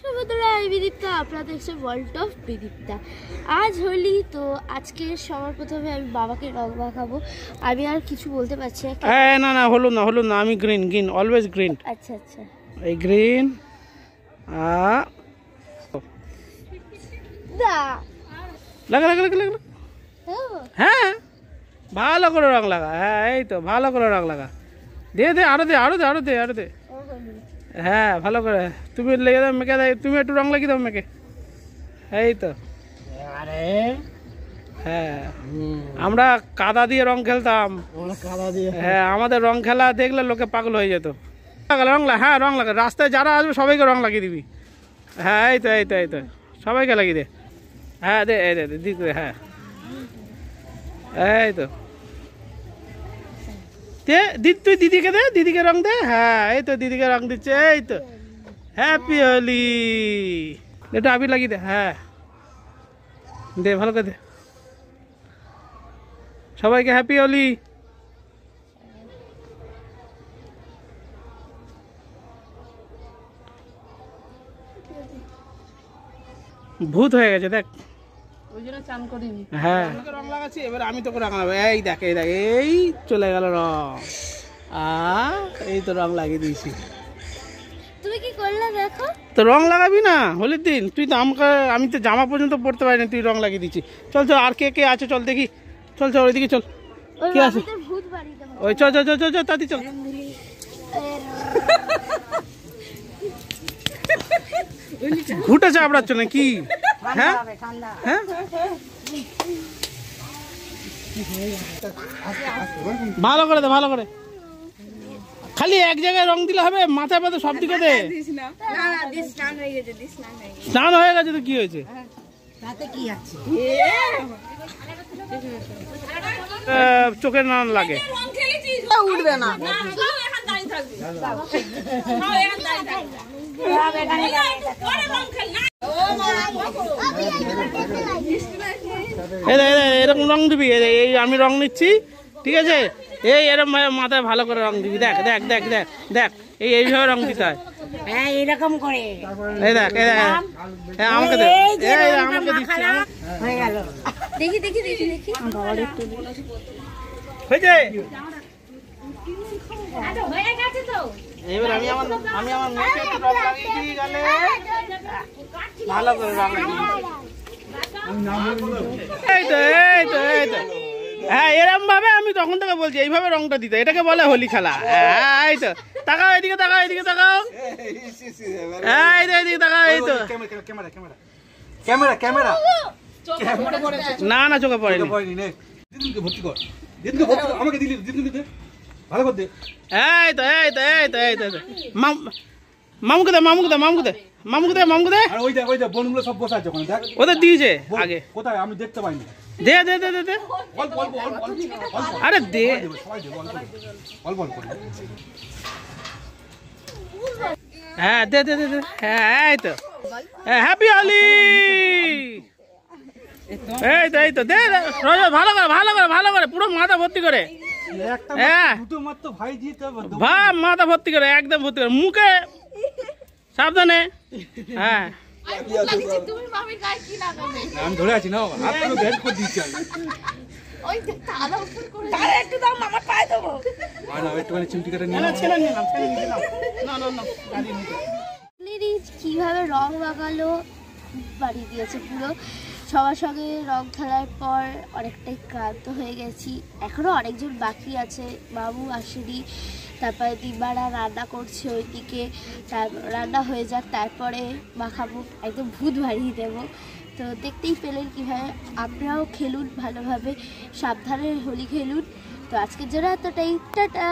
নমস্কার বন্ধুরা, আমি বিদীপ্তা, আপনারা দেখছেন ওয়ার্ল্ড অফ বিদীপ্তা। আজ হোলি, তো আজকে সবার প্রথমে আমি বাবাকে রং মাখাবো। আমি আর কিছু বলতে পারছি না। না না হলুদ না, আমি গ্রিন অলওয়েজ গ্রিন। আচ্ছা আচ্ছা, এই গ্রিন লাগা লাগা লাগা লাগা। হ্যাঁ ভালো করে রং লাগা। হ্যাঁ এই তো ভালো করে রং লাগা। দে আরো দে। হ্যাঁ ভালো করে তুমি লেগে দাও মেকে দাও, তুমি একটু রং লাগিয়ে দাও মেকে। এই তো হ্যাঁ আমরা কাদা দিয়ে রং খেলতাম। হ্যাঁ আমাদের রং খেলা দেখলে লোকে পাগল হয়ে যেত। রং লাগা রাস্তায় যারা আসবে সবাইকে রং লাগিয়ে দিবি। হ্যাঁ এই তো সবাইকে লাগিয়ে দে। হ্যাঁ দে দিক দে। হ্যাঁ এই তো তুই দিদিকে দে, দিদিকে রং দে। হ্যাঁ এই তো দিদিকে রং দিচ্ছে। এই তো হ্যাপি হোলি। এটা আবির লাগিয়ে দে। হ্যাঁ দে ভালো করে দে। সবাইকে হ্যাপি হোলি। ভূত হয়ে গেছে দেখ, ওই জন্য চান করিনি। হ্যাঁ রং লাগাচ্ছি, এবার আমি তোকে রং লাগাবো। এই দেখ এই চলে গেল রং। এই তো রং লাগিয়ে দিয়েছি। তুমি কি করলে দেখো তো রং লাগাবি না হোলির দিন? তুই তো আমি তো জামা পর্যন্ত পরতে পারিনি, তুই রং লাগিয়ে দিচ্ছি। চল আর কে আছে চল দেখি। চল ওইদিকে চল। কে আছে? ওই চল তাড়াতাড়ি চল। ঘুটে চাপড়াচ্ছ না কি? হ্যাঁ ভালো করে খালি এক জায়গায় রং দিলে হবে? মাথায় পাতে সব দিকে দে। স্নান হয়ে গেছে তো কি হয়েছে? চোখে না লাগে উঠবে না। এরকম রং দিবি। এই আমি রং নিচ্ছি, ঠিক আছে? এরকম মাথায় ভালো করে রং দিবি। দেখ এইভাবে রং দিতে হয়। এরকম করে এই দেখ আমাকে দে, আমাকে দিচ্ছি। দেখি হয়েছে। এবার আমি আমার মেয়েকে একটু রং লাগিয়ে দিই গালে। ভালো করে রং লাগিয়ে দিই। এই তো হ্যাঁ এরকম ভাবে আমি তখন থেকে বলছি এইভাবে রংটা দিতে। এটাকে বলে হোলি খেলা। এই তো তাকাও এদিকে তাকাও। এদিকে তাকাও। এই তো ক্যামেরা না চোখে পড়েনি। এই তো মামুকে দে। ওদের দিয়েছে আগে, কোথায় আমি দেখতে পাইনি। দে আরে দে। হ্যাঁ দে। হ্যাঁ এই তো হ্যাপি হোলি। এই তো দে ভালো করে পুরো মাথা ভর্তি করে। হ্যাঁ মাথা ভর্তি করে, একদম ভর্তি করে। মুখে সাবধানে। হ্যাঁ আমি ধরে আছি না, হাত পুরো বের করে দিচ্ছি আমি। কিভাবে রং লাগালো বাড়ি দিয়েছে পুরো। সবার সঙ্গে রং খেলার পর অনেকটাই ক্লান্ত হয়ে গেছি। এখনো অনেকজন বাকি আছে, বাবু আসেনি। তারপরে দিবারা রান্না করছে ওইদিকে, রান্না হয়ে যাক তারপরে মাখাবো, একদম ভূত বাড়িয়ে দেবো। তো দেখতেই পেলেন কীভাবে। আপনারাও খেলুন ভালোভাবে, সাবধানে হোলি খেলুন। তো আজকের জন্য এতটাই, টাটা।